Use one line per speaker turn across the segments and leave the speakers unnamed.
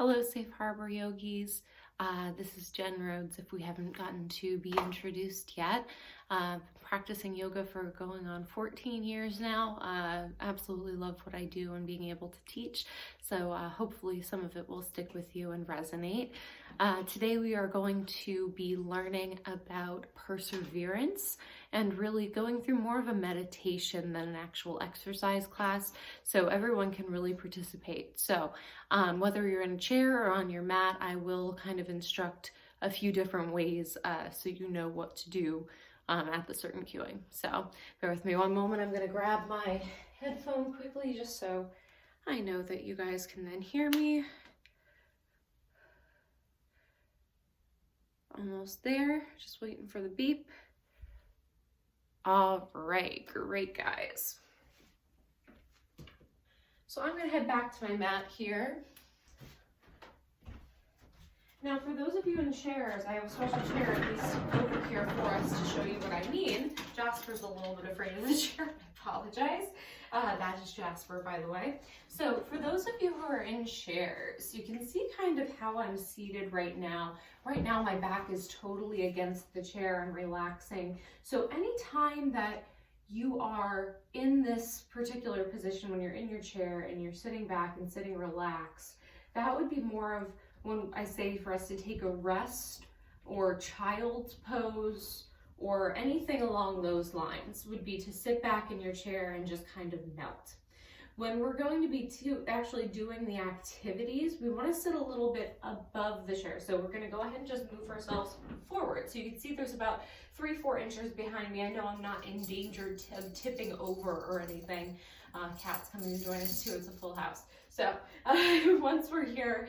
Hello, Safe Harbor Yogis. This is Jen Rhodes, if we haven't gotten to be introduced yet. Practicing yoga for going on 14 years now. Absolutely love what I do and being able to teach. So hopefully some of it will stick with you and resonate. Today we are going to be learning about perseverance and really going through more of a meditation than an actual exercise class, so everyone can really participate. So whether you're in a chair or on your mat, I will kind of instruct a few different ways so you know what to do at the certain cueing. So bear with me one moment. I'm going to grab my headphone quickly just so I know that you guys can then hear me. Almost there, just waiting for the beep. All right, great guys. So I'm going to head back to my mat here. Now for those of you in chairs, I have a special chair at least over here for us to show you what I mean. Jasper's a little bit afraid of the chair, I apologize. That is Jasper, by the way. So for those of you who are in chairs, you can see kind of how I'm seated right now. Right now my back is totally against the chair and relaxing. So anytime that you are in this particular position when you're in your chair and you're sitting back and sitting relaxed, that would be more of when I say for us to take a rest or child's pose or anything along those lines, would be to sit back in your chair and just kind of melt. When we're going to be actually doing the activities, we want to sit a little bit above the chair. So we're going to go ahead and just move ourselves forward. So you can see there's about 3-4 inches behind me. I know I'm not in danger of tipping over or anything. Cat's coming to join us too. It's a full house. So once we're here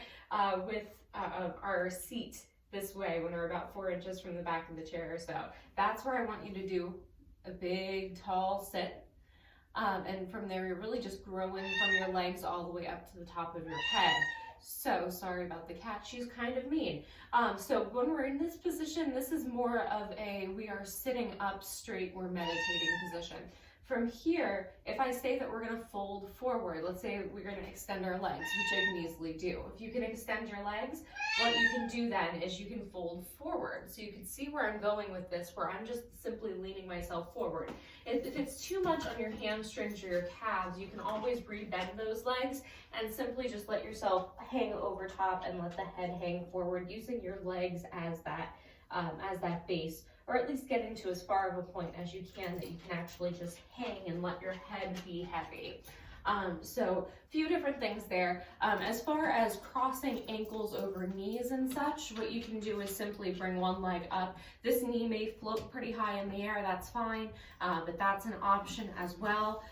with our seat this way, when we're about 4 inches from the back of the chair or so, that's where I want you to do a big tall sit. And from there, you're really just growing from your legs all the way up to the top of your head. So sorry about the cat, she's kind of mean. So when we're in this position, this is more of a, we are sitting up straight, we're meditating position. From here, if I say that we're going to fold forward, let's say we're going to extend our legs, which I can easily do. If you can extend your legs, what you can do then is you can fold forward. So you can see where I'm going with this, where I'm just simply leaning myself forward. If it's too much on your hamstrings or your calves, you can always re-bend those legs and simply just let yourself hang over top and let the head hang forward, using your legs as that base, or at least getting to as far of a point as you can that you can actually just hang and let your head be heavy. So a few different things there. As far as crossing ankles over knees and such, what you can do is simply bring one leg up. This knee may float pretty high in the air, that's fine, but that's an option as well.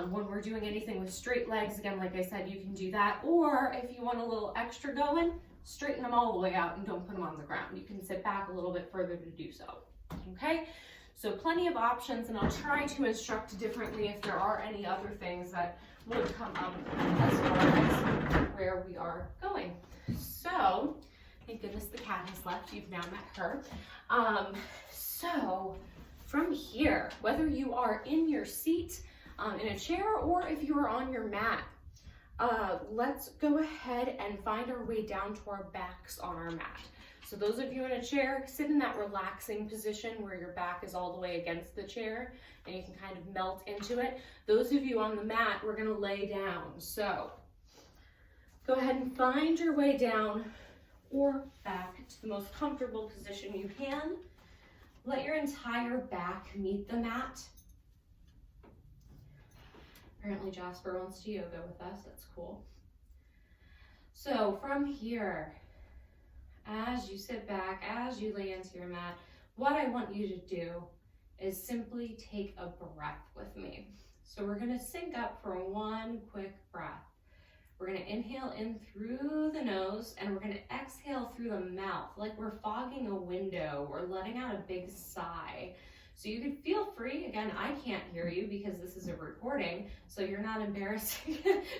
When we're doing anything with straight legs, again, like I said, you can do that. Or if you want a little extra going, straighten them all the way out and don't put them on the ground. You can sit back a little bit further to do so. Okay, so plenty of options, and I'll try to instruct differently if there are any other things that would come up as far as where we are going. So, thank goodness the cat has left. You've now met her. So, from here, whether you are in your seat, in a chair, or if you are on your mat, let's go ahead and find our way down to our backs on our mat. So those of you in a chair, sit in that relaxing position where your back is all the way against the chair and you can kind of melt into it. Those of you on the mat, we're going to lay down. So go ahead and find your way down or back to the most comfortable position you can. Let your entire back meet the mat. Apparently Jasper wants to yoga with us. That's cool. So from here, as you sit back, as you lay into your mat, what I want you to do is simply take a breath with me. So we're going to sync up for one quick breath. We're going to inhale in through the nose, and we're going to exhale through the mouth, like we're fogging a window or letting out a big sigh. So you can feel free, again, I can't hear you because this is a recording, so you're not embarrassed,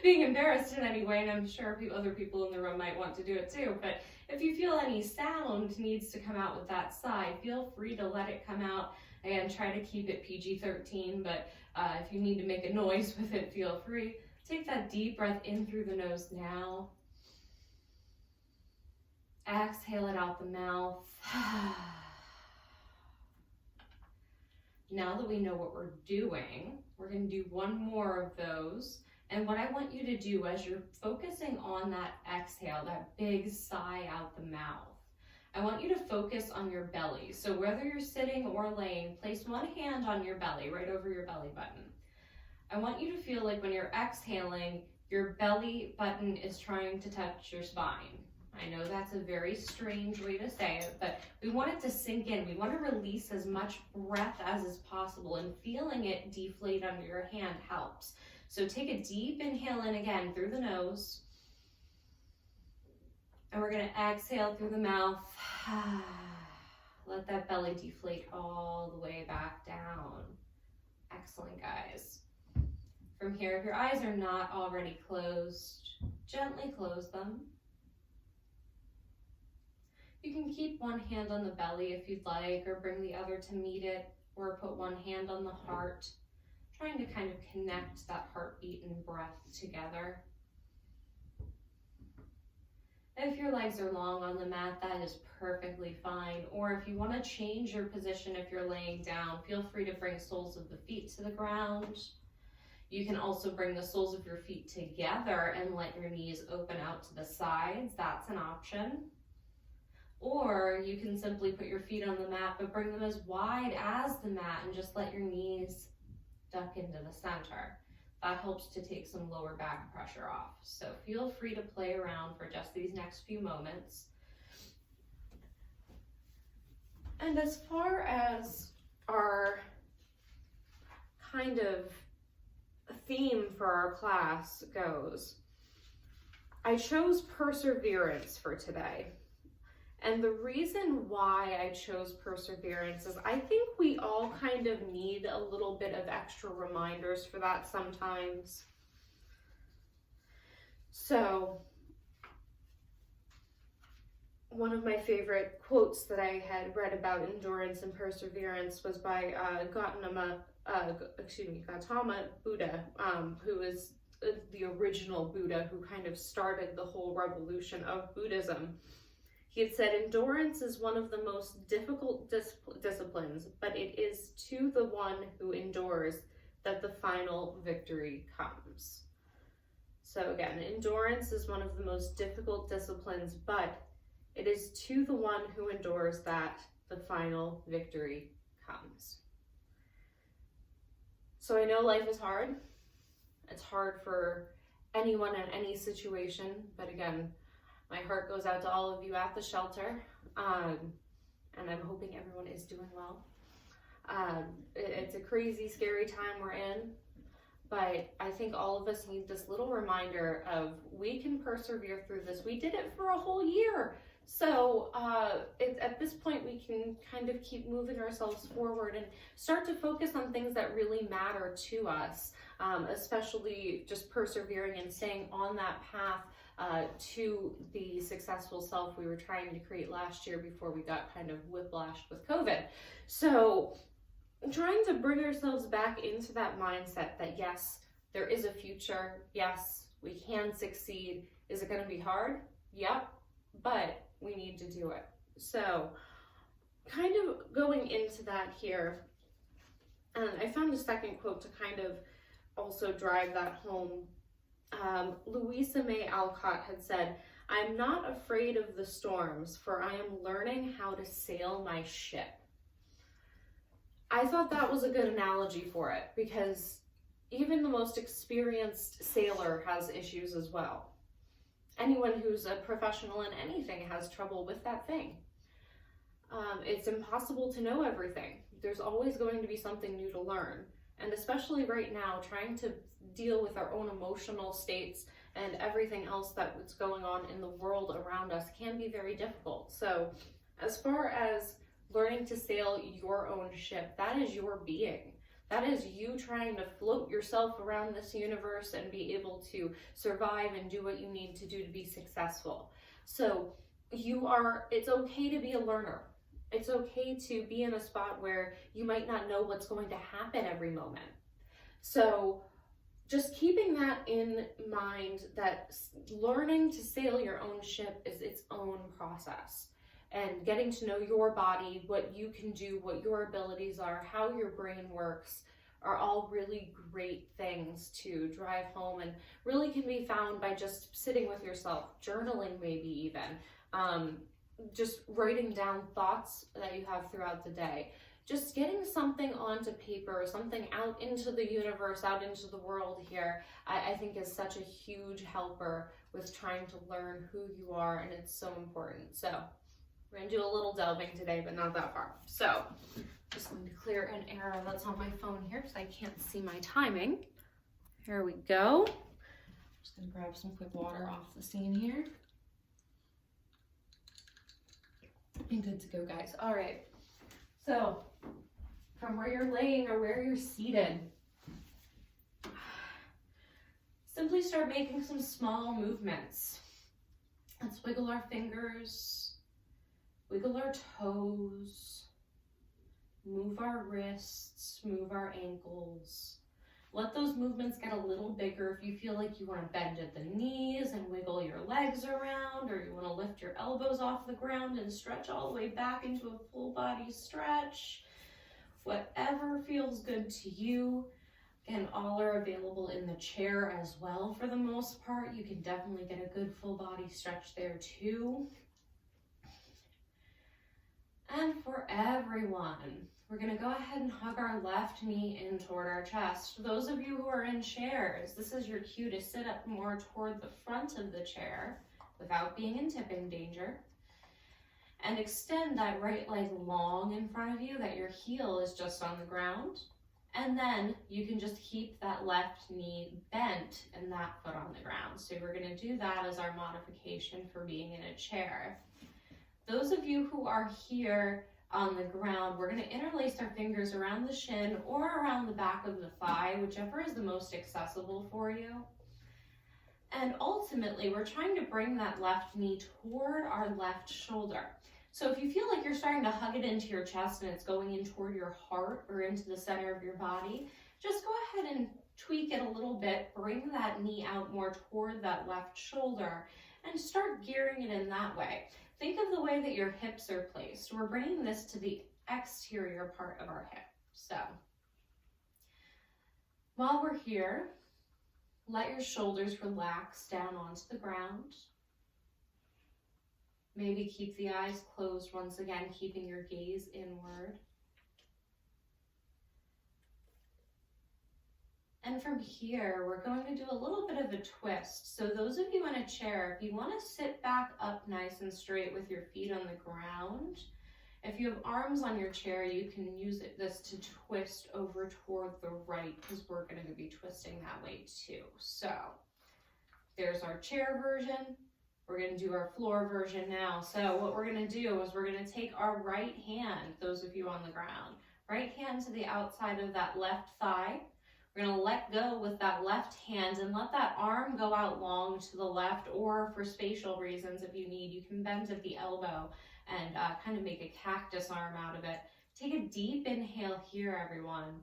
being embarrassed in any way, and I'm sure other people in the room might want to do it too, but if you feel any sound needs to come out with that sigh, feel free to let it come out. Again, try to keep it PG-13, but if you need to make a noise with it, feel free. Take that deep breath in through the nose now. Exhale it out the mouth. Now that we know what we're doing, we're going to do one more of those. And what I want you to do as you're focusing on that exhale, that big sigh out the mouth, I want you to focus on your belly. So whether you're sitting or laying, place one hand on your belly, right over your belly button. I want you to feel like when you're exhaling, your belly button is trying to touch your spine. I know that's a very strange way to say it, but we want it to sink in. We want to release as much breath as is possible, and feeling it deflate under your hand helps. So take a deep inhale in again through the nose, and we're going to exhale through the mouth. Let that belly deflate all the way back down. Excellent, guys. From here, if your eyes are not already closed, gently close them. You can keep one hand on the belly if you'd like, or bring the other to meet it, or put one hand on the heart, trying to kind of connect that heartbeat and breath together. If your legs are long on the mat, that is perfectly fine. Or if you want to change your position if you're laying down, feel free to bring soles of the feet to the ground. You can also bring the soles of your feet together and let your knees open out to the sides. That's an option. Or you can simply put your feet on the mat, but bring them as wide as the mat and just let your knees duck into the center. That helps to take some lower back pressure off. So feel free to play around for just these next few moments. And as far as our kind of theme for our class goes, I chose perseverance for today. And the reason why I chose perseverance is I think we all kind of need a little bit of extra reminders for that sometimes. So, one of my favorite quotes that I had read about endurance and perseverance was by Gautama Buddha, who is the original Buddha who kind of started the whole revolution of Buddhism. He had said, endurance is one of the most difficult disciplines, but it is to the one who endures that the final victory comes. So again, endurance is one of the most difficult disciplines, but it is to the one who endures that the final victory comes. So I know life is hard. It's hard for anyone in any situation, but again, my heart goes out to all of you at the shelter, and I'm hoping everyone is doing well. It's a crazy, scary time we're in, but I think all of us need this little reminder of we can persevere through this. We did it for a whole year. So at this point, we can kind of keep moving ourselves forward and start to focus on things that really matter to us, especially just persevering and staying on that path to the successful self we were trying to create last year before we got kind of whiplashed with COVID. So trying to bring ourselves back into that mindset that yes, there is a future. Yes, we can succeed. Is it going to be hard? Yep, but we need to do it. So kind of going into that here, and I found a second quote to kind of also drive that home. Louisa May Alcott had said, "I'm not afraid of the storms, for I am learning how to sail my ship." I thought that was a good analogy for it, because even the most experienced sailor has issues as well. Anyone who's a professional in anything has trouble with that thing. It's impossible to know everything. There's always going to be something new to learn. And especially right now, trying to deal with our own emotional states and everything else that's going on in the world around us can be very difficult. So as far as learning to sail your own ship, that is your being. That is you trying to float yourself around this universe and be able to survive and do what you need to do to be successful. So it's okay to be a learner. It's okay to be in a spot where you might not know what's going to happen every moment. So just keeping that in mind, that learning to sail your own ship is its own process, and getting to know your body, what you can do, what your abilities are, how your brain works, are all really great things to drive home, and really can be found by just sitting with yourself, journaling maybe even, just writing down thoughts that you have throughout the day. Just getting something onto paper, something out into the universe, out into the world here, I think is such a huge helper with trying to learn who you are, and it's so important. So we're gonna do a little delving today, but not that far. So just going to clear an error that's on my phone here because I can't see my timing. Here we go. Just gonna grab some quick water off the scene here. And good to go, guys. All right. So from where you're laying or where you're seated, simply start making some small movements. Let's wiggle our fingers, wiggle our toes, move our wrists, move our ankles. Let those movements get a little bigger. If you feel like you want to bend at the knees and wiggle your legs around, or you want to lift your elbows off the ground and stretch all the way back into a full body stretch, whatever feels good to you. And all are available in the chair as well for the most part. You can definitely get a good full body stretch there too. And for everyone, we're gonna go ahead and hug our left knee in toward our chest. Those of you who are in chairs, this is your cue to sit up more toward the front of the chair without being in tipping danger. And extend that right leg long in front of you, that your heel is just on the ground. And then you can just keep that left knee bent and that foot on the ground. So we're gonna do that as our modification for being in a chair. Those of you who are here on the ground, we're going to interlace our fingers around the shin or around the back of the thigh, whichever is the most accessible for you. And ultimately, we're trying to bring that left knee toward our left shoulder. So if you feel like you're starting to hug it into your chest and it's going in toward your heart or into the center of your body, just go ahead and tweak it a little bit, bring that knee out more toward that left shoulder, and start gearing it in that way. Think of the way that your hips are placed. We're bringing this to the exterior part of our hip. So while we're here, let your shoulders relax down onto the ground. Maybe keep the eyes closed once again, keeping your gaze inward. And from here, we're going to do a little bit of a twist. So those of you in a chair, if you want to sit back up nice and straight with your feet on the ground, if you have arms on your chair, you can use this to twist over toward the right, because we're going to be twisting that way too. So there's our chair version. We're going to do our floor version now. So what we're going to do is we're going to take our right hand, those of you on the ground, right hand to the outside of that left thigh. We're going to let go with that left hand and let that arm go out long to the left, or for spatial reasons, if you need, you can bend at the elbow and kind of make a cactus arm out of it. Take a deep inhale here, everyone.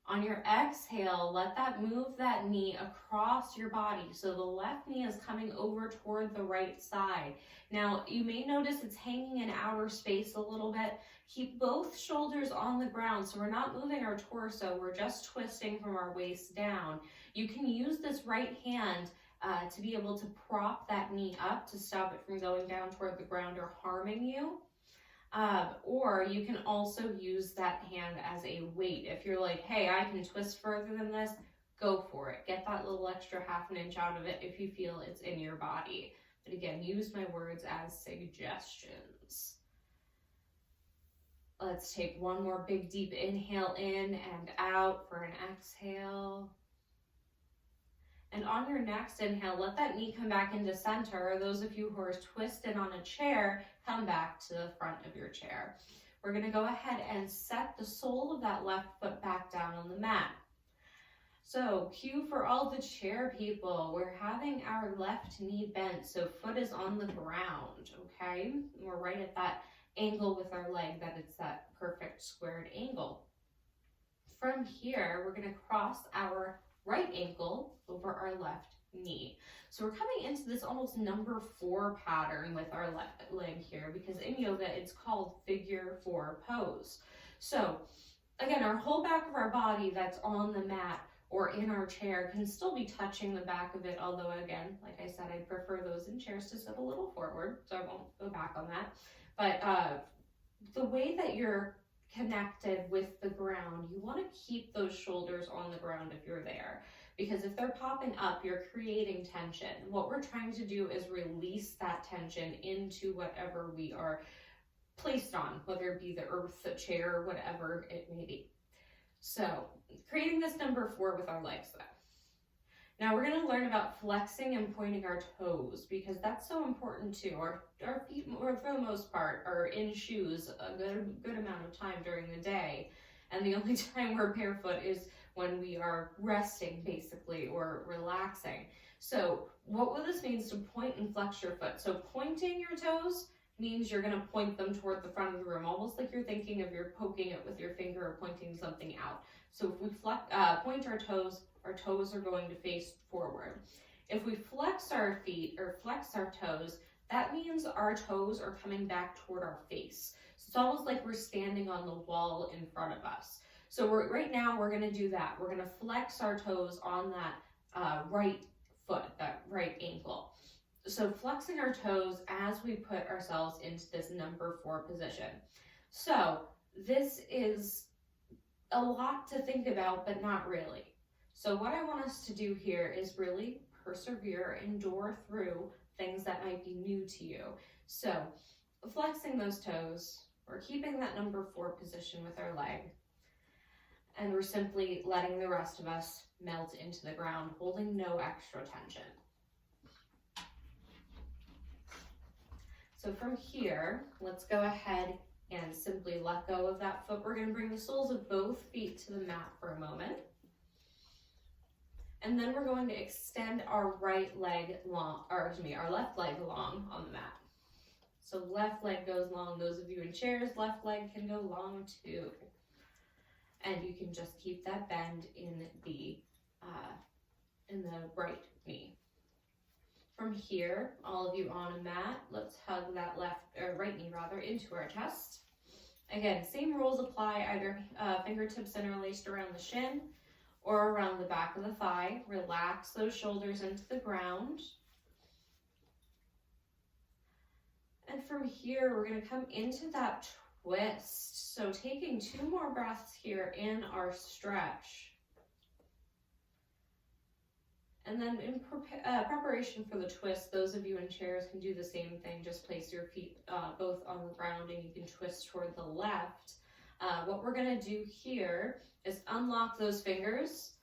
On your exhale, let that move that knee across your body. So the left knee is coming over toward the right side. Now, you may notice it's hanging in outer space a little bit. Keep both shoulders on the ground. So we're not moving our torso. We're just twisting from our waist down. You can use this right hand to be able to prop that knee up to stop it from going down toward the ground or harming you. Or you can also use that hand as a weight. If you're like, hey, I can twist further than this, go for it. Get that little extra ½ an inch out of it if you feel it's in your body. But again, use my words as suggestions. Let's take one more big deep inhale in and out for an exhale. And on your next inhale, let that knee come back into center. Those of you who are twisted on a chair, come back to the front of your chair. We're going to go ahead and set the sole of that left foot back down on the mat. So, cue for all the chair people. We're having our left knee bent, so foot is on the ground, okay? We're right at that angle with our leg, that it's that perfect squared angle. from here, we're gonna cross our right ankle over our left knee. So we're coming into this almost number 4 pattern with our left leg here, because in yoga it's called figure 4 pose. So again, our whole back of our body that's on the mat or in our chair can still be touching the back of it, although again, like I said, I prefer those in chairs to sit a little forward, so I won't go back on that. But the way that you're connected with the ground, you want to keep those shoulders on the ground if you're there, because if they're popping up, you're creating tension. What we're trying to do is release that tension into whatever we are placed on, whether it be the earth, the chair, whatever it may be. So creating this number 4 with our legs though. Now we're going to learn about flexing and pointing our toes, because that's so important too. Our feet, or for the most part, are in shoes a good amount of time during the day, and the only time we're barefoot is when we are resting basically, or relaxing. So what this means to point and flex your foot. So pointing your toes means you're going to point them toward the front of the room, almost like you're thinking of you're poking it with your finger or pointing something out. So if we point our toes are going to face forward. If we flex our feet or flex our toes, that means our toes are coming back toward our face. So it's almost like we're standing on the wall in front of us. So right now we're going to do that. We're going to flex our toes on that right foot, that right ankle. So flexing our toes as we put ourselves into this number 4 position. So this is a lot to think about, but not really. So what I want us to do here is really persevere, endure through things that might be new to you. So flexing those toes, we're keeping that number 4 position with our leg, and we're simply letting the rest of us melt into the ground, holding no extra tension. So from here, let's go ahead and simply let go of that foot. We're going to bring the soles of both feet to the mat for a moment. And then we're going to extend our right leg long, or excuse me, our left leg long on the mat. So left leg goes long. Those of you in chairs, left leg can go long too. And you can just keep that bend in the right knee. From here, all of you on a mat, let's hug that right knee into our chest. Again, same rules apply, either fingertips interlaced around the shin or around the back of the thigh. Relax those shoulders into the ground. And from here, we're going to come into that twist. So taking 2 more breaths here in our stretch. And then in preparation for the twist, those of you in chairs can do the same thing. Just place your feet both on the ground, and you can twist toward the left. What we're going to do here is unlock those fingers.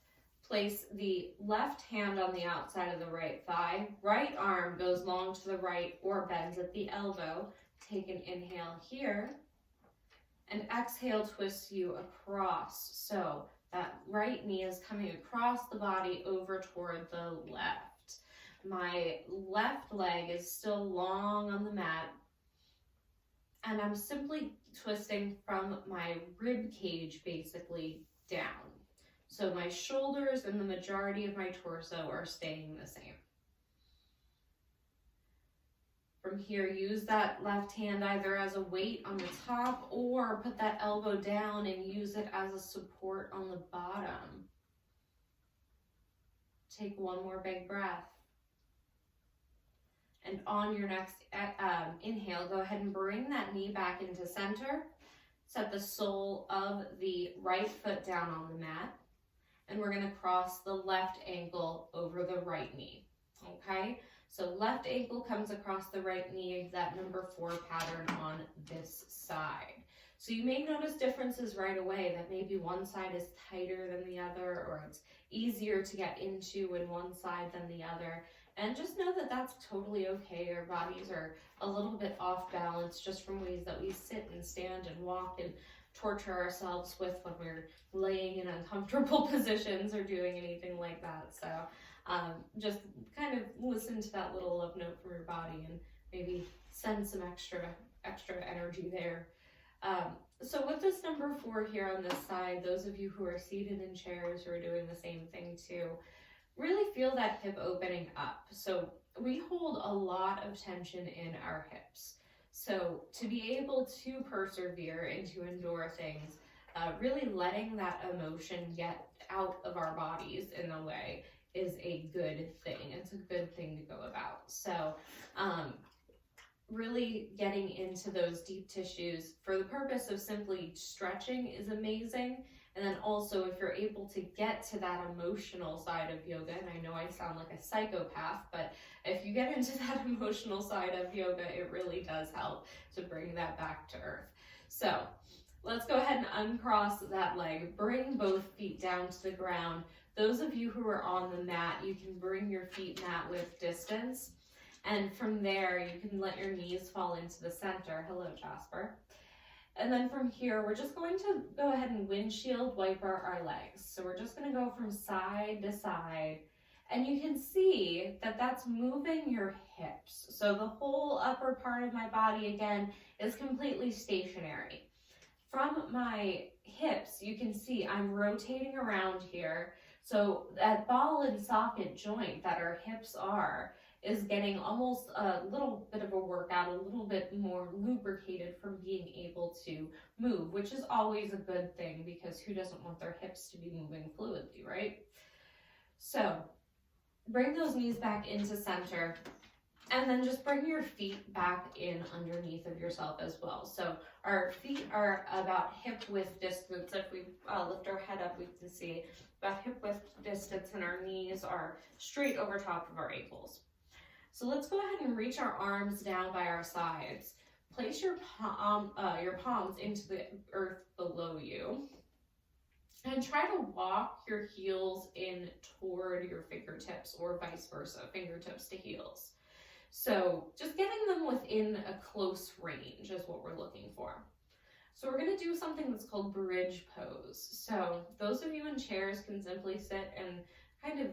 Place the left hand on the outside of the right thigh. Right arm goes long to the right or bends at the elbow. Take an inhale here. And exhale, twist you across. So that right knee is coming across the body over toward the left. My left leg is still long on the mat, and I'm simply twisting from my rib cage basically down. So my shoulders and the majority of my torso are staying the same. From here, use that left hand either as a weight on the top or put that elbow down and use it as a support on the bottom. Take 1 more big breath. And on your next inhale, go ahead and bring that knee back into center. Set the sole of the right foot down on the mat. And we're going to cross the left ankle over the right knee. Okay? So left ankle comes across the right knee, that number 4 pattern on this side. So you may notice differences right away, that maybe one side is tighter than the other, or it's easier to get into in one side than the other. And just know that that's totally okay. Our bodies are a little bit off balance just from ways that we sit and stand and walk and torture ourselves with when we're laying in uncomfortable positions or doing anything like that. So just kind of listen to that little love note from your body and maybe send some extra energy there. So with this number 4 here on this side, those of you who are seated in chairs who are doing the same thing too, really feel that hip opening up. So we hold a lot of tension in our hips. So to be able to persevere and to endure things, really letting that emotion get out of our bodies in a way is a good thing. It's a good thing to go about. So really getting into those deep tissues for the purpose of simply stretching is amazing. And then also, if you're able to get to that emotional side of yoga, and I know I sound like a psychopath, but if you get into that emotional side of yoga, it really does help to bring that back to earth. So let's go ahead and uncross that leg. Bring both feet down to the ground. Those of you who are on the mat, you can bring your feet mat width distance. And from there, you can let your knees fall into the center. Hello, Jasper. And then from here, we're just going to go ahead and windshield wiper our legs. So we're just going to go from side to side. And you can see that that's moving your hips. So the whole upper part of my body, again, is completely stationary. From my hips, you can see I'm rotating around here. So that ball and socket joint that our hips are is getting almost a little bit of a workout, a little bit more lubricated from being able to move, which is always a good thing because who doesn't want their hips to be moving fluidly, right? So bring those knees back into center and then just bring your feet back in underneath of yourself as well. So our feet are about hip width distance. If we lift our head up, we can see about hip width distance, and our knees are straight over top of our ankles. So let's go ahead and reach our arms down by our sides. Place your palms into the earth below you. And try to walk your heels in toward your fingertips or vice versa, fingertips to heels. So just getting them within a close range is what we're looking for. So we're going to do something that's called bridge pose. So those of you in chairs can simply sit and kind of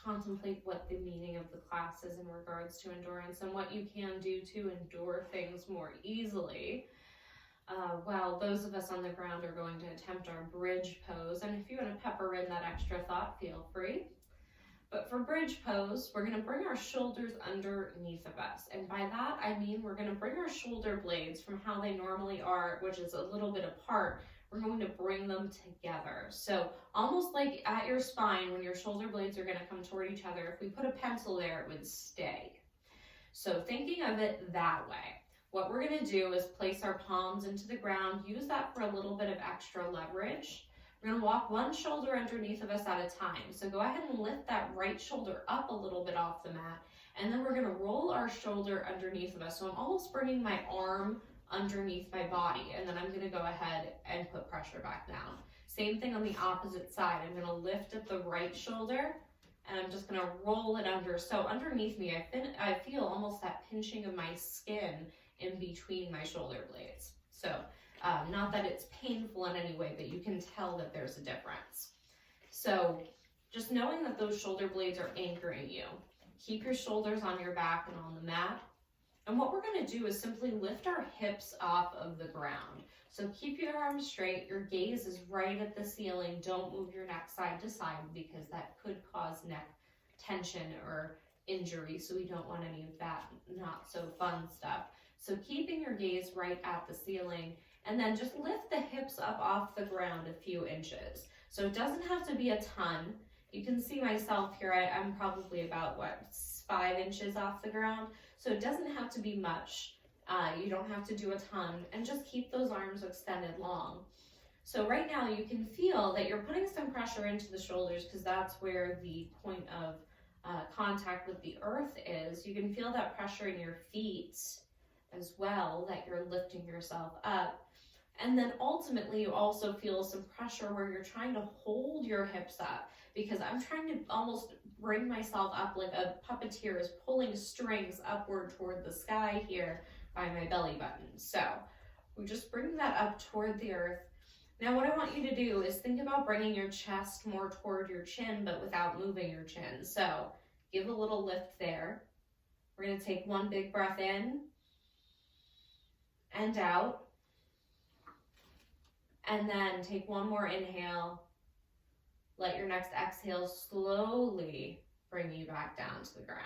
contemplate what the meaning of the class is in regards to endurance and what you can do to endure things more easily. While those of us on the ground are going to attempt our bridge pose, and if you want to pepper in that extra thought, feel free. But for bridge pose, we're going to bring our shoulders underneath of us. And by that, I mean we're going to bring our shoulder blades from how they normally are, which is a little bit apart. We're going to bring them together. So almost like at your spine, when your shoulder blades are going to come toward each other, if we put a pencil there, it would stay. So thinking of it that way. What we're going to do is place our palms into the ground, use that for a little bit of extra leverage. We're going to walk one shoulder underneath of us at a time. So go ahead and lift that right shoulder up a little bit off the mat, and then we're going to roll our shoulder underneath of us. So I'm almost bringing my arm underneath my body, and then I'm going to go ahead and put pressure back down. Same thing on the opposite side. I'm going to lift at the right shoulder, and I'm just going to roll it under. So underneath me, I feel almost that pinching of my skin in between my shoulder blades. So not that it's painful in any way, but you can tell that there's a difference. So just knowing that those shoulder blades are anchoring you. Keep your shoulders on your back and on the mat. And what we're going to do is simply lift our hips off of the ground. So keep your arms straight. Your gaze is right at the ceiling. Don't move your neck side to side because that could cause neck tension or injury. So we don't want any of that not so fun stuff. So keeping your gaze right at the ceiling, and then just lift the hips up off the ground a few inches. So it doesn't have to be a ton. You can see myself here, I'm probably about, 5 inches off the ground. So it doesn't have to be much. You don't have to do a ton, and just keep those arms extended long. So right now you can feel that you're putting some pressure into the shoulders because that's where the point of contact with the earth is. You can feel that pressure in your feet as well, that you're lifting yourself up. And then ultimately you also feel some pressure where you're trying to hold your hips up, because I'm trying to almost bring myself up like a puppeteer is pulling strings upward toward the sky here by my belly button. So we just bring that up toward the earth. Now what I want you to do is think about bringing your chest more toward your chin, but without moving your chin. So give a little lift there. We're going to take one big breath in and out. And then take one more inhale. Let your next exhale slowly bring you back down to the ground.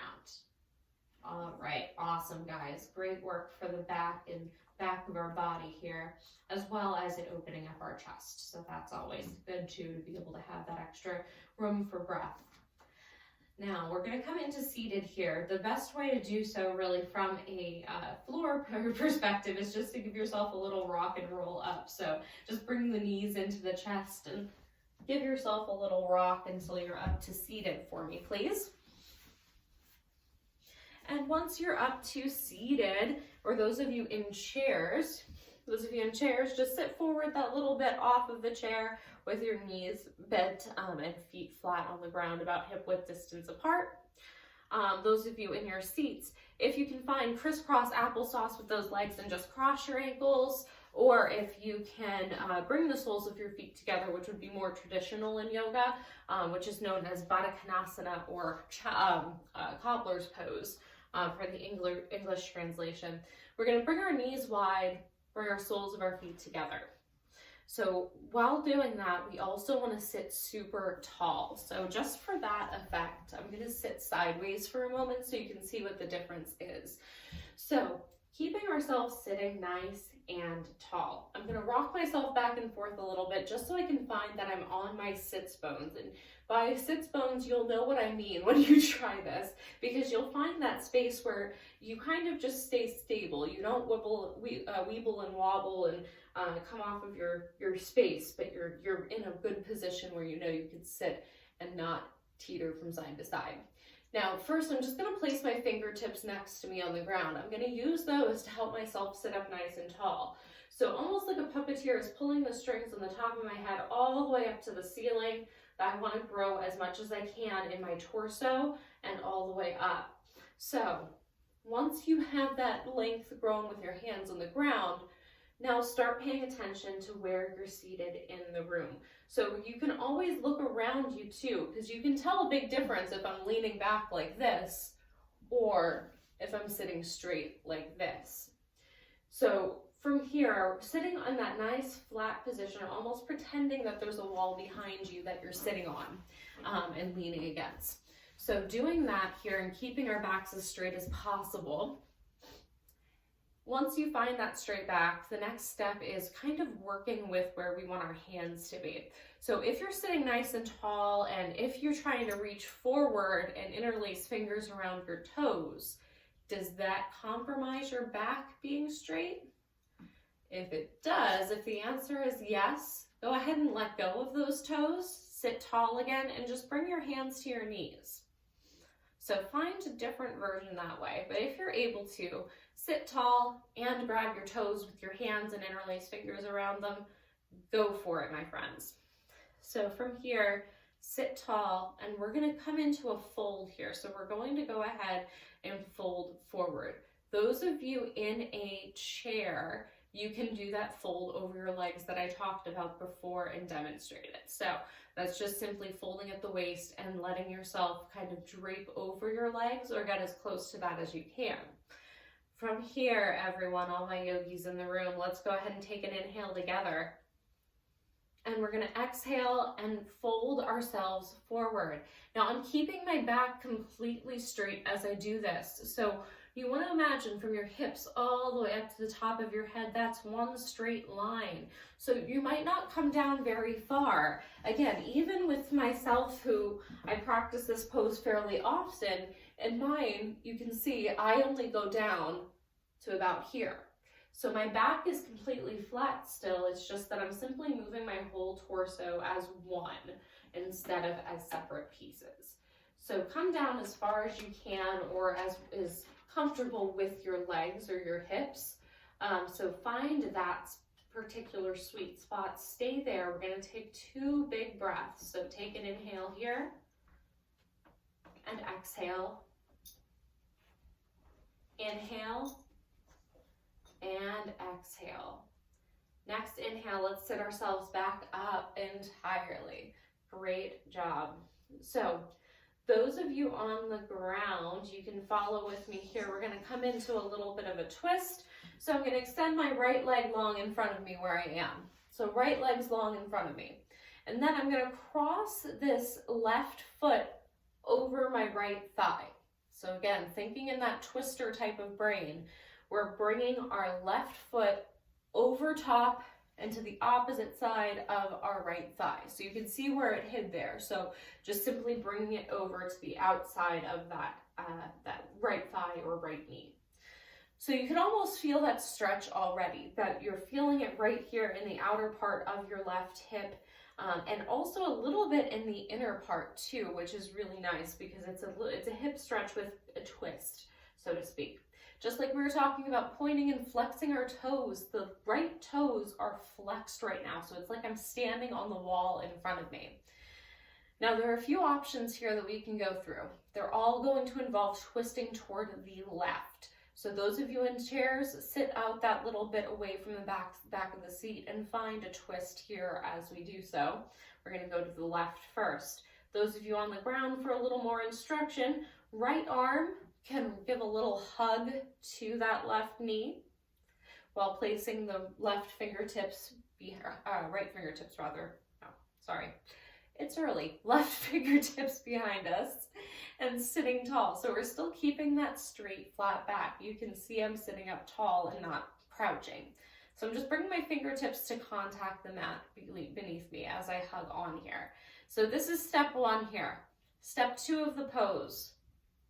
All right, awesome guys. Great work for the back and back of our body here, as well as it opening up our chest. So that's always good too, to be able to have that extra room for breath. Now we're going to come into seated here. The best way to do so really from a floor perspective is just to give yourself a little rock and roll up. So just bring the knees into the chest and give yourself a little rock until you're up to seated for me, please. And once you're up to seated, or those of you in chairs, just sit forward that little bit off of the chair with your knees bent and feet flat on the ground, about hip width distance apart. Those of you in your seats, if you can find crisscross applesauce with those legs and just cross your ankles, or if you can bring the soles of your feet together, which would be more traditional in yoga, which is known as Baddha Konasana or cobbler's pose for the English translation. We're going to bring our knees wide, bring our soles of our feet together. So while doing that, we also want to sit super tall. So just for that effect, I'm going to sit sideways for a moment so you can see what the difference is. So keeping ourselves sitting nice and tall. I'm going to rock myself back and forth a little bit just so I can find that I'm on my sits bones. And by sits bones, you'll know what I mean when you try this, because you'll find that space where you kind of just stay stable. You don't weeble and wobble and come off of your space, but you're in a good position where you know you can sit and not teeter from side to side. Now, first, I'm just going to place my fingertips next to me on the ground. I'm going to use those to help myself sit up nice and tall. So almost like a puppeteer is pulling the strings on the top of my head all the way up to the ceiling. I want to grow as much as I can in my torso and all the way up. So once you have that length grown with your hands on the ground, now start paying attention to where you're seated in the room. So you can always look around you too, because you can tell a big difference if I'm leaning back like this or if I'm sitting straight like this. So from here, sitting on that nice flat position, almost pretending that there's a wall behind you that you're sitting on and leaning against. So doing that here and keeping our backs as straight as possible. Once you find that straight back, the next step is kind of working with where we want our hands to be. So if you're sitting nice and tall, and if you're trying to reach forward and interlace fingers around your toes, does that compromise your back being straight? If it does, if the answer is yes, go ahead and let go of those toes, sit tall again, and just bring your hands to your knees. So find a different version that way, but if you're able to, sit tall and grab your toes with your hands and interlace fingers around them, go for it, my friends. So from here, sit tall, and we're going to come into a fold here. So we're going to go ahead and fold forward. Those of you in a chair, you can do that fold over your legs that I talked about before and demonstrated. So that's just simply folding at the waist and letting yourself kind of drape over your legs or get as close to that as you can. From here, everyone, all my yogis in the room, let's go ahead and take an inhale together. And we're going to exhale and fold ourselves forward. Now I'm keeping my back completely straight as I do this. So you want to imagine from your hips all the way up to the top of your head, that's one straight line. So you might not come down very far. Again, even with myself, who I practice this pose fairly often, in mine, you can see I only go down to about here. So my back is completely flat still. It's just that I'm simply moving my whole torso as one instead of as separate pieces. So come down as far as you can, or as is comfortable with your legs or your hips. So find that particular sweet spot. Stay there. We're going to take 2 big breaths. So take an inhale here and exhale. Inhale and exhale. Next inhale, let's sit ourselves back up entirely. Great job. So those of you on the ground, you can follow with me here. We're going to come into a little bit of a twist. So I'm going to extend my right leg long in front of me where I am. So right leg's long in front of me. And then I'm gonna cross this left foot over my right thigh. So again, thinking in that twister type of brain, we're bringing our left foot over top and to the opposite side of our right thigh. So you can see where it hid there. So just simply bringing it over to the outside of that, that right thigh or right knee. So you can almost feel that stretch already, that you're feeling it right here in the outer part of your left hip, and also a little bit in the inner part too, which is really nice because it's a hip stretch with a twist, so to speak. Just like we were talking about pointing and flexing our toes, the right toes are flexed right now. So it's like I'm standing on the wall in front of me. Now there are a few options here that we can go through. They're all going to involve twisting toward the left. So those of you in chairs, sit out that little bit away from the back of the seat and find a twist here as we do so. We're going to go to the left first. Those of you on the ground for a little more instruction, right arm can give a little hug to that left knee while placing the left fingertips, right fingertips rather, no, sorry. It's early, left fingertips behind us and sitting tall. So we're still keeping that straight, flat back. You can see I'm sitting up tall and not crouching. So I'm just bringing my fingertips to contact the mat beneath me as I hug on here. So this is step one here. Step two of the pose,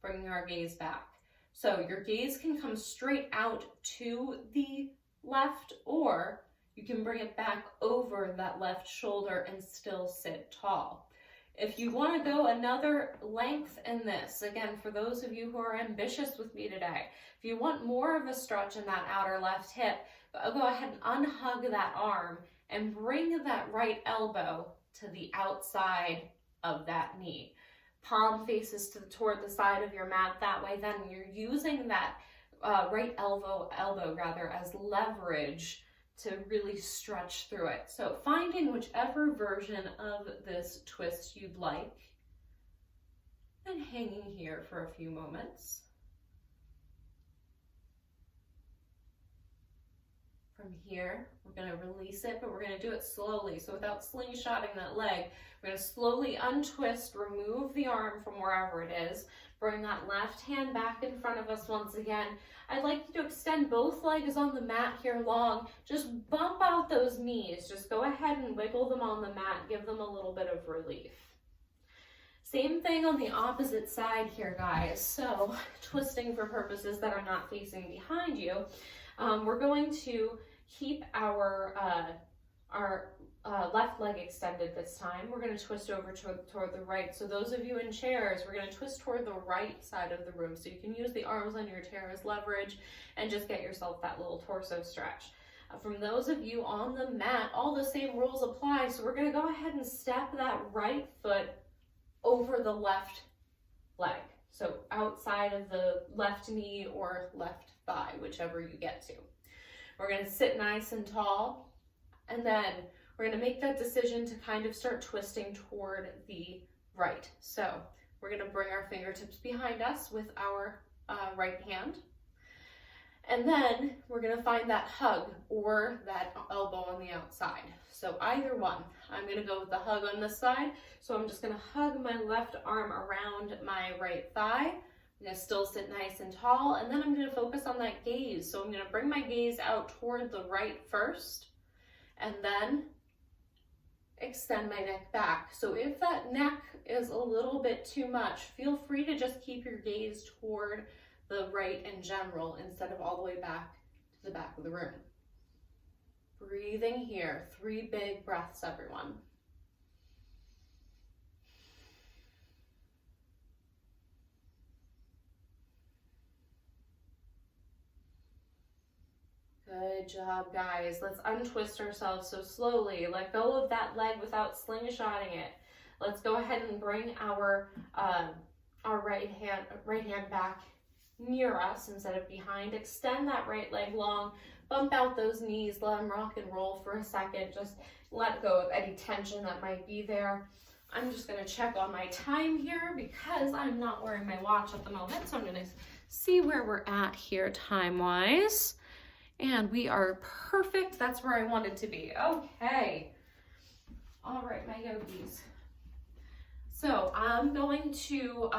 bringing our gaze back. So your gaze can come straight out to the left, or you can bring it back over that left shoulder and still sit tall. If you want to go another length in this, again, for those of you who are ambitious with me today, if you want more of a stretch in that outer left hip, go ahead and unhug that arm and bring that right elbow to the outside of that knee. Palm faces toward the side of your mat that way. Then you're using that right elbow as leverage to really stretch through it. So finding whichever version of this twist you'd like and hanging here for a few moments. From here, we're going to release it, but we're going to do it slowly. So without slingshotting that leg, we're going to slowly untwist, remove the arm from wherever it is, bring that left hand back in front of us once again. I'd like you to extend both legs on the mat here long. Just bump out those knees. Just go ahead and wiggle them on the mat. Give them a little bit of relief. Same thing on the opposite side here, guys. So twisting for purposes that are not facing behind you, we're going to keep our left leg extended this time. We're going to twist over toward the right. So those of you in chairs, we're going to twist toward the right side of the room. So you can use the arms on your chair as leverage and just get yourself that little torso stretch. From those of you on the mat, all the same rules apply. So we're going to go ahead and step that right foot over the left leg. So outside of the left knee or left thigh, whichever you get to. We're going to sit nice and tall, and then we're going to make that decision to kind of start twisting toward the right. So we're going to bring our fingertips behind us with our right hand. And then we're going to find that hug or that elbow on the outside. So either one. I'm going to go with the hug on this side. So I'm just going to hug my left arm around my right thigh. I'm going to still sit nice and tall. And then I'm going to focus on that gaze. So I'm going to bring my gaze out toward the right first. And then extend my neck back. So if that neck is a little bit too much, feel free to just keep your gaze toward the right in general instead of all the way back to the back of the room. Breathing here, 3 big breaths, everyone. Good job, guys. Let's untwist ourselves so slowly. Let go of that leg without slingshotting it. Let's go ahead and bring our right hand back near us instead of behind. Extend that right leg long. Bump out those knees. Let them rock and roll for a second. Just let go of any tension that might be there. I'm just going to check on my time here because I'm not wearing my watch at the moment. So I'm going to see where we're at here time-wise. And we are perfect. That's where I wanted to be. Okay. All right, my yogis. So I'm going to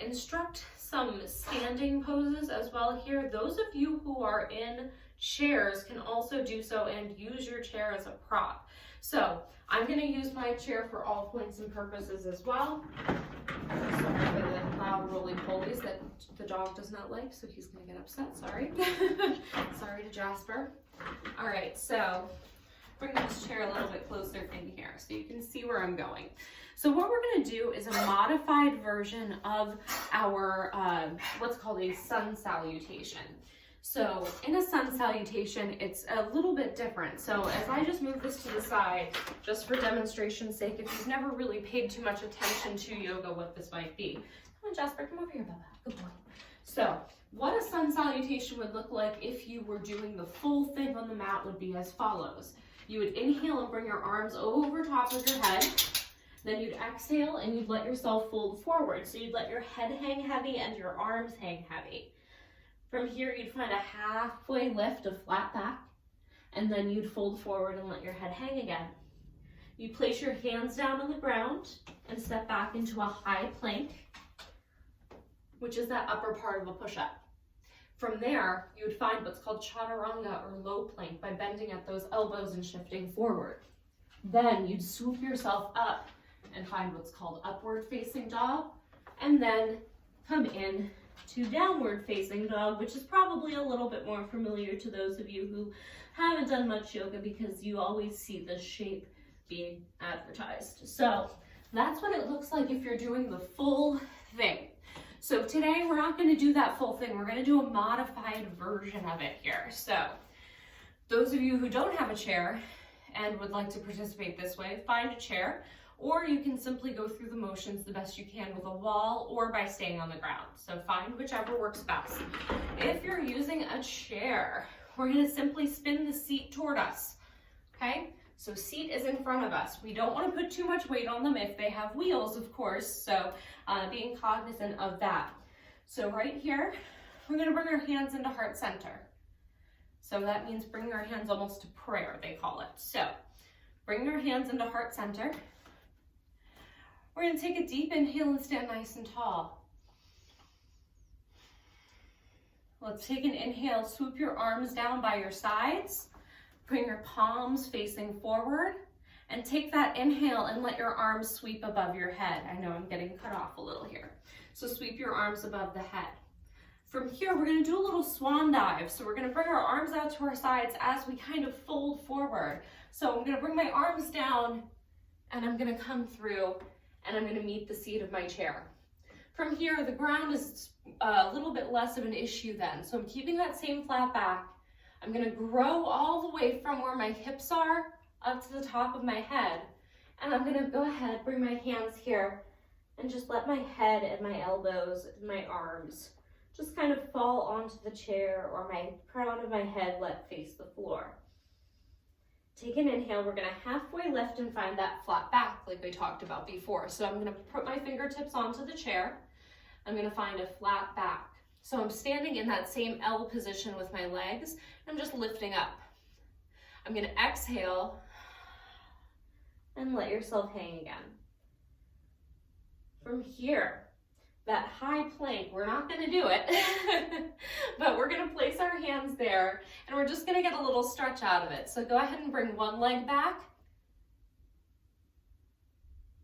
instruct some standing poses as well here. Those of you who are in chairs can also do so and use your chair as a prop. So I'm going to use my chair for all points and purposes as well. Sorry for the loud roly-polies that the dog does not like, so he's going to get upset. Sorry. Sorry to Jasper. All right, so bring this chair a little bit closer in here so you can see where I'm going. So what we're going to do is a modified version of our what's called a sun salutation. So in a sun salutation, it's a little bit different. So as I just move this to the side, just for demonstration's sake, if you've never really paid too much attention to yoga, what this might be. Come on, Jasper, come over here, Bella. Good boy. So what a sun salutation would look like if you were doing the full thing on the mat would be as follows. You would inhale and bring your arms over top of your head. Then you'd exhale and you'd let yourself fold forward. So you'd let your head hang heavy and your arms hang heavy. From here, you'd find a halfway lift of flat back, and then you'd fold forward and let your head hang again. You place your hands down on the ground and step back into a high plank, which is that upper part of a push-up. From there, you would find what's called chaturanga or low plank by bending at those elbows and shifting forward. Then you'd swoop yourself up and find what's called upward facing dog, and then come in to downward facing dog, which is probably a little bit more familiar to those of you who haven't done much yoga because you always see the shape being advertised. So that's what it looks like if you're doing the full thing. So today we're not going to do that full thing. We're going to do a modified version of it here. So those of you who don't have a chair and would like to participate this way, find a chair, or you can simply go through the motions the best you can with a wall or by staying on the ground. So find whichever works best. If you're using a chair, we're going to simply spin the seat toward us, okay? So seat is in front of us. We don't want to put too much weight on them if they have wheels, of course, so being cognizant of that. So right here, we're going to bring our hands into heart center. So that means bringing our hands almost to prayer, they call it. So bring your hands into heart center. We're going to take a deep inhale and stand nice and tall. Let's take an inhale, swoop your arms down by your sides, bring your palms facing forward, and take that inhale and let your arms sweep above your head. I know I'm getting cut off a little here. So sweep your arms above the head. From here, we're going to do a little swan dive. So we're going to bring our arms out to our sides as we kind of fold forward. So I'm going to bring my arms down and I'm going to come through and I'm going to meet the seat of my chair. From here, the ground is a little bit less of an issue then. So I'm keeping that same flat back. I'm going to grow all the way from where my hips are up to the top of my head. And I'm going to go ahead, bring my hands here, and just let my head and my elbows and my arms just kind of fall onto the chair, or my crown of my head let face the floor. Take an inhale, we're going to halfway lift and find that flat back like we talked about before. So I'm going to put my fingertips onto the chair. I'm going to find a flat back. So I'm standing in that same L position with my legs, and I'm just lifting up. I'm going to exhale and let yourself hang again. From here, that high plank, we're not going to do it, but we're going to place our hands there and we're just going to get a little stretch out of it. So go ahead and bring one leg back.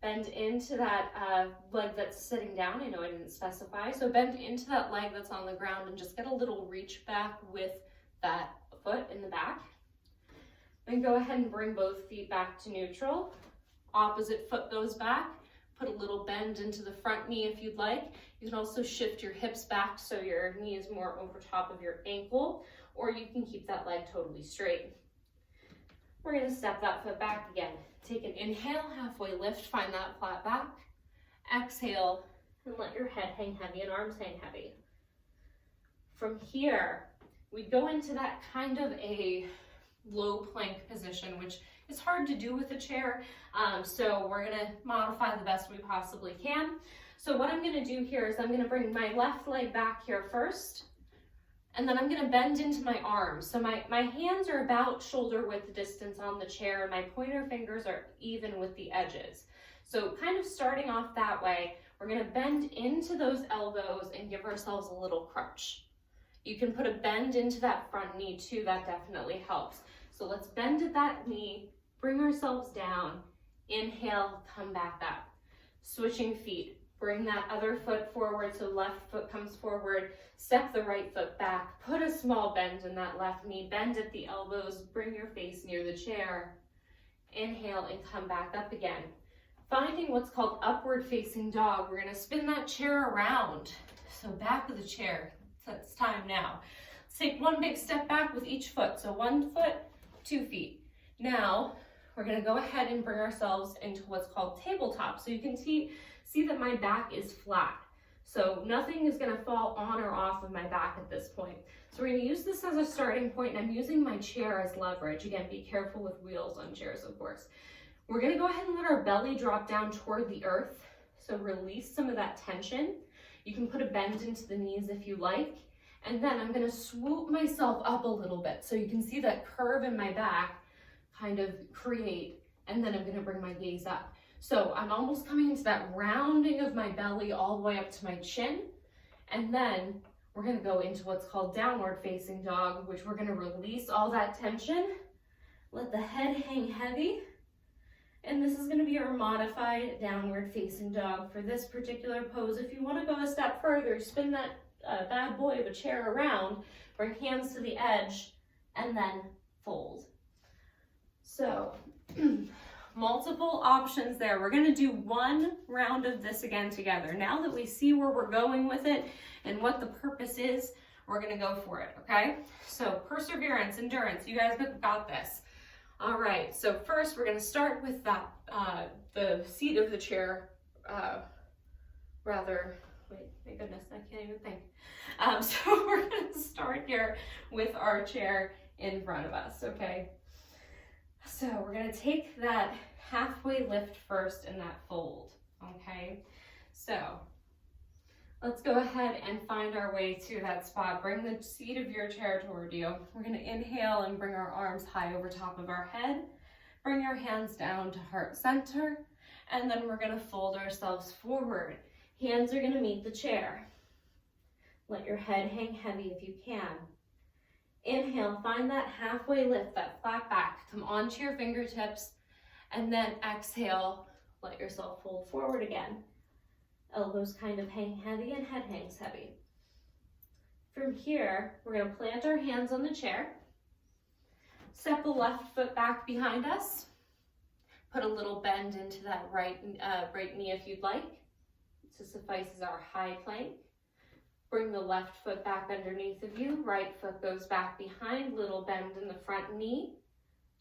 Bend into that leg that's sitting down. I know I didn't specify. So bend into that leg that's on the ground and just get a little reach back with that foot in the back. Then go ahead and bring both feet back to neutral. Opposite foot goes back. Put a little bend into the front knee if you'd like. You can also shift your hips back so your knee is more over top of your ankle, or you can keep that leg totally straight. We're going to step that foot back again. Take an inhale, halfway lift, find that flat back. Exhale, and let your head hang heavy and arms hang heavy. From here, we go into that kind of a low plank position, which is hard to do with a chair, so we're going to modify the best we possibly can. So what I'm going to do here is I'm going to bring my left leg back here first, And then I'm gonna bend into my arms. So my hands are about shoulder width distance on the chair, and my pointer fingers are even with the edges. So kind of starting off that way, we're gonna bend into those elbows and give ourselves a little crunch. You can put a bend into that front knee too, that definitely helps. So let's bend at that knee, bring ourselves down, inhale, come back up. Switching feet. Bring that other foot forward, so left foot comes forward, step the right foot back, put a small bend in that left knee, bend at the elbows, bring your face near the chair, inhale and come back up again. Finding what's called upward facing dog, we're gonna spin that chair around. So back of the chair, so it's time now. Let's take one big step back with each foot. So 1 foot, 2 feet. Now, we're gonna go ahead and bring ourselves into what's called tabletop. So you can see that my back is flat. So nothing is gonna fall on or off of my back at this point. So we're gonna use this as a starting point, and I'm using my chair as leverage. Again, be careful with wheels on chairs, of course. We're gonna go ahead and let our belly drop down toward the earth. So release some of that tension. You can put a bend into the knees if you like. And then I'm gonna swoop myself up a little bit. So you can see that curve in my back kind of create, and then I'm gonna bring my gaze up. So I'm almost coming into that rounding of my belly all the way up to my chin. And then we're gonna go into what's called downward facing dog, which we're gonna release all that tension. Let the head hang heavy. And this is gonna be our modified downward facing dog for this particular pose. If you wanna go a step further, spin that bad boy of a chair around, bring hands to the edge, and then fold. So, multiple options there. We're gonna do one round of this again together. Now that we see where we're going with it and what the purpose is, we're gonna go for it, okay? So perseverance, endurance, you guys got this. All right, so first we're gonna start with that, the seat of the chair, wait, my goodness, I can't even think. So we're gonna start here with our chair in front of us, okay? So we're gonna take that halfway lift first in that fold, okay? So let's go ahead and find our way to that spot. Bring the seat of your chair toward you. We're gonna inhale and bring our arms high over top of our head. Bring your hands down to heart center, and then we're gonna fold ourselves forward. Hands are gonna meet the chair. Let your head hang heavy if you can. Inhale, find that halfway lift, that flat back. Come onto your fingertips, and then exhale, let yourself fold forward again. Elbows kind of hang heavy and head hangs heavy. From here, we're gonna plant our hands on the chair. Step the left foot back behind us. Put a little bend into that right knee if you'd like. To suffice as our high plank. Bring the left foot back underneath of you. Right foot goes back behind. Little bend in the front knee.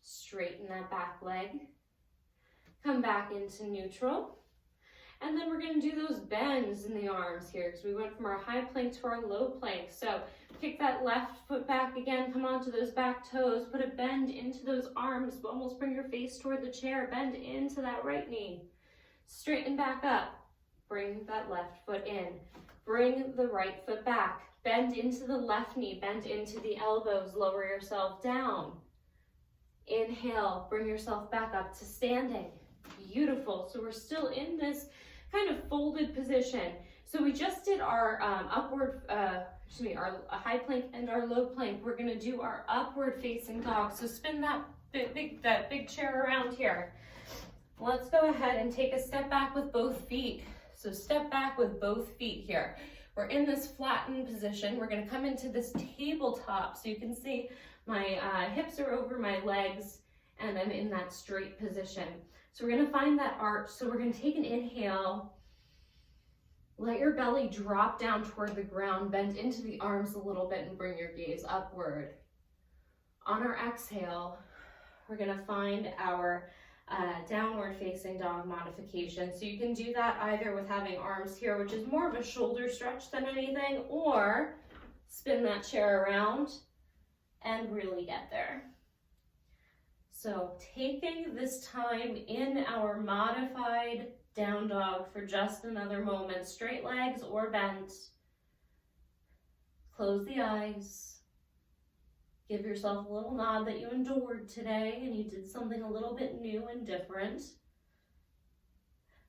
Straighten that back leg. Come back into neutral. And then we're going to do those bends in the arms here because we went from our high plank to our low plank. So kick that left foot back again. Come onto those back toes. Put a bend into those arms. Almost bring your face toward the chair. Bend into that right knee. Straighten back up. Bring that left foot in. Bring the right foot back. Bend into the left knee. Bend into the elbows. Lower yourself down. Inhale. Bring yourself back up to standing. Beautiful. So we're still in this kind of folded position. So we just did our our high plank and our low plank. We're going to do our upward facing dog. So spin that big chair around here. Let's go ahead and take a step back with both feet. So step back with both feet here. We're in this flattened position. We're going to come into this tabletop. So you can see my hips are over my legs and I'm in that straight position. So we're going to find that arch. So we're going to take an inhale. Let your belly drop down toward the ground. Bend into the arms a little bit and bring your gaze upward. On our exhale, we're going to find our downward facing dog modification. So you can do that either with having arms here, which is more of a shoulder stretch than anything, or spin that chair around and really get there. So taking this time in our modified down dog for just another moment, straight legs or bent. Close the eyes. Give yourself a little nod that you endured today and you did something a little bit new and different.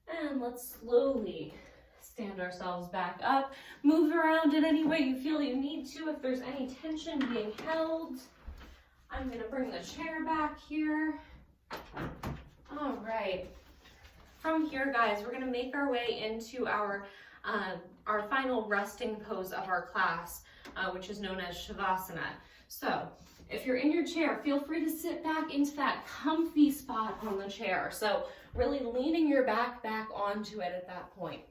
And let's slowly stand ourselves back up. Move around in any way you feel you need to. If there's any tension being held, I'm going to bring the chair back here. All right. From here, guys, we're going to make our way into our final resting pose of our class, which is known as Shavasana. So if you're in your chair, feel free to sit back into that comfy spot on the chair. So really leaning your back onto it at that point.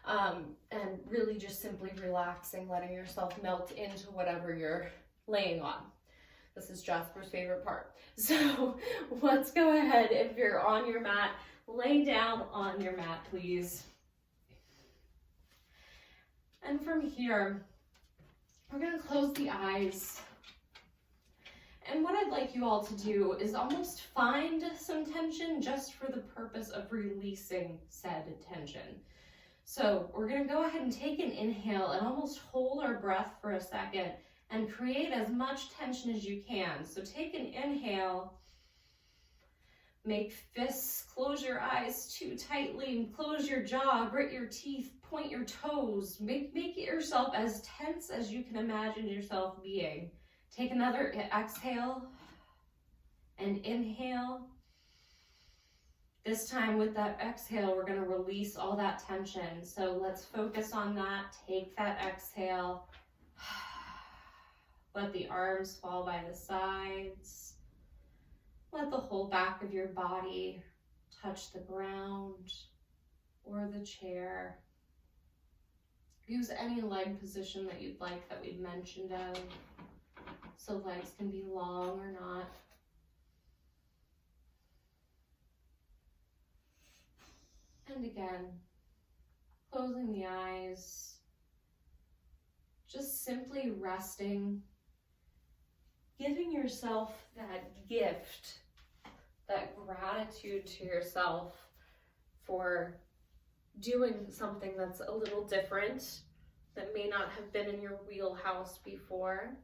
And really just simply relaxing, letting yourself melt into whatever you're laying on. This is Jasper's favorite part. So let's go ahead. If you're on your mat, lay down on your mat, please. And from here, we're going to close the eyes. And what I'd like you all to do is almost find some tension just for the purpose of releasing said tension. So we're going to go ahead and take an inhale and almost hold our breath for a second and create as much tension as you can. So take an inhale, make fists, close your eyes too tightly, close your jaw, grit your teeth, point your toes, make yourself as tense as you can imagine yourself being. Take another exhale and inhale. This time with that exhale, we're going to release all that tension. So let's focus on that. Take that exhale. Let the arms fall by the sides. Let the whole back of your body touch the ground or the chair. Use any leg position that you'd like that we've mentioned of. So legs can be long or not. And again, closing the eyes, just simply resting, giving yourself that gift, that gratitude to yourself for doing something that's a little different, that may not have been in your wheelhouse before.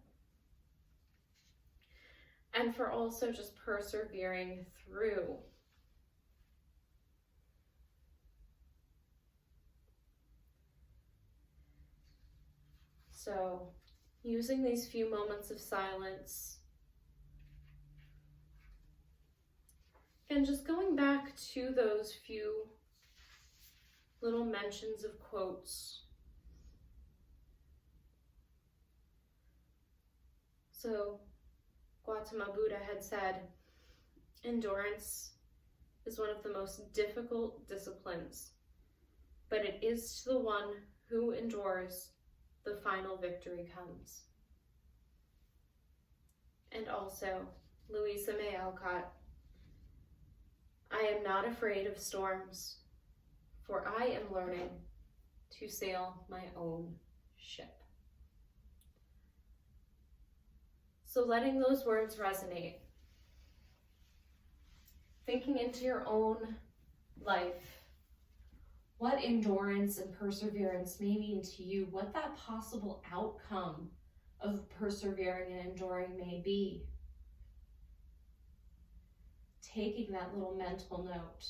And for also just persevering through. So, using these few moments of silence, and just going back to those few little mentions of quotes. So, Gautama Buddha had said, endurance is one of the most difficult disciplines, but it is to the one who endures the final victory comes. And also, Louisa May Alcott, I am not afraid of storms, for I am learning to sail my own ship. So letting those words resonate, thinking into your own life, what endurance and perseverance may mean to you, what that possible outcome of persevering and enduring may be. Taking that little mental note,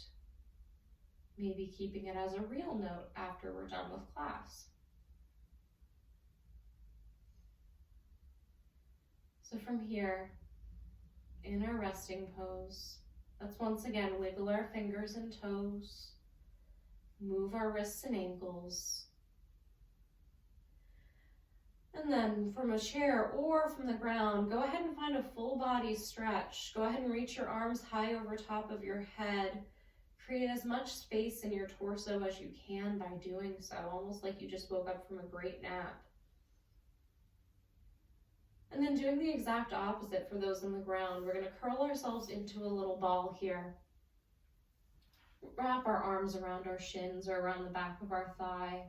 maybe keeping it as a real note after we're done with class. So from here, in our resting pose, let's once again wiggle our fingers and toes, move our wrists and ankles, and then from a chair or from the ground, go ahead and find a full body stretch. Go ahead and reach your arms high over top of your head. Create as much space in your torso as you can by doing so, almost like you just woke up from a great nap. And then doing the exact opposite for those on the ground. We're going to curl ourselves into a little ball here. Wrap our arms around our shins or around the back of our thigh.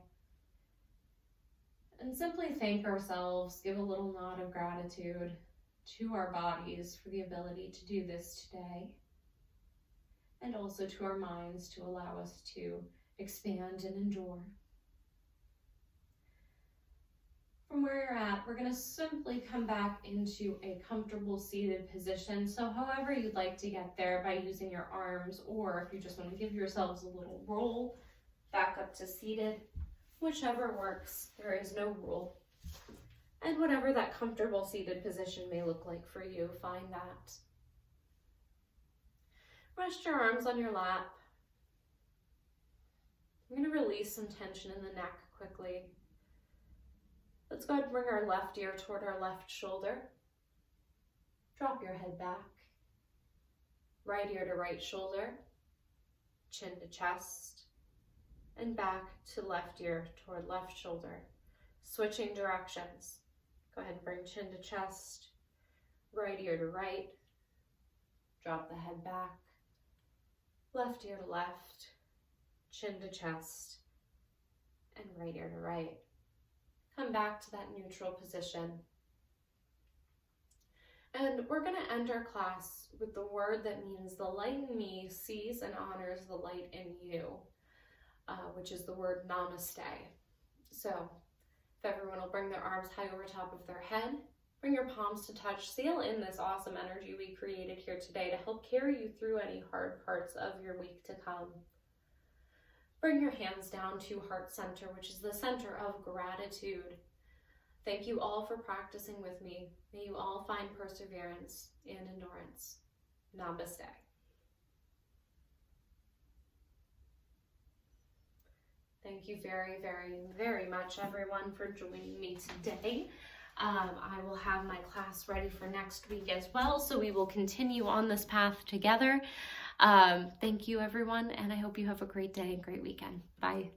And simply thank ourselves, give a little nod of gratitude to our bodies for the ability to do this today. And also to our minds to allow us to expand and endure. From where you're at, we're going to simply come back into a comfortable seated position. So however you'd like to get there, by using your arms, or if you just want to give yourselves a little roll back up to seated, whichever works. There is no rule. And whatever that comfortable seated position may look like for you, find that. Rest your arms on your lap. I'm going to release some tension in the neck quickly. Let's go ahead and bring our left ear toward our left shoulder. Drop your head back. Right ear to right shoulder. Chin to chest. And back to left ear toward left shoulder. Switching directions. Go ahead and bring chin to chest. Right ear to right. Drop the head back. Left ear to left. Chin to chest. And right ear to right. Come back to that neutral position. And we're going to end our class with the word that means the light in me sees and honors the light in you, which is the word namaste. So if everyone will bring their arms high over top of their head, bring your palms to touch, seal in this awesome energy we created here today to help carry you through any hard parts of your week to come. Bring your hands down to heart center, which is the center of gratitude. Thank you all for practicing with me. May you all find perseverance and endurance. Namaste. Thank you very, very, very much, everyone, for joining me today. I will have my class ready for next week as well, so we will continue on this path together. Thank you, everyone, and I hope you have a great day and great weekend. Bye.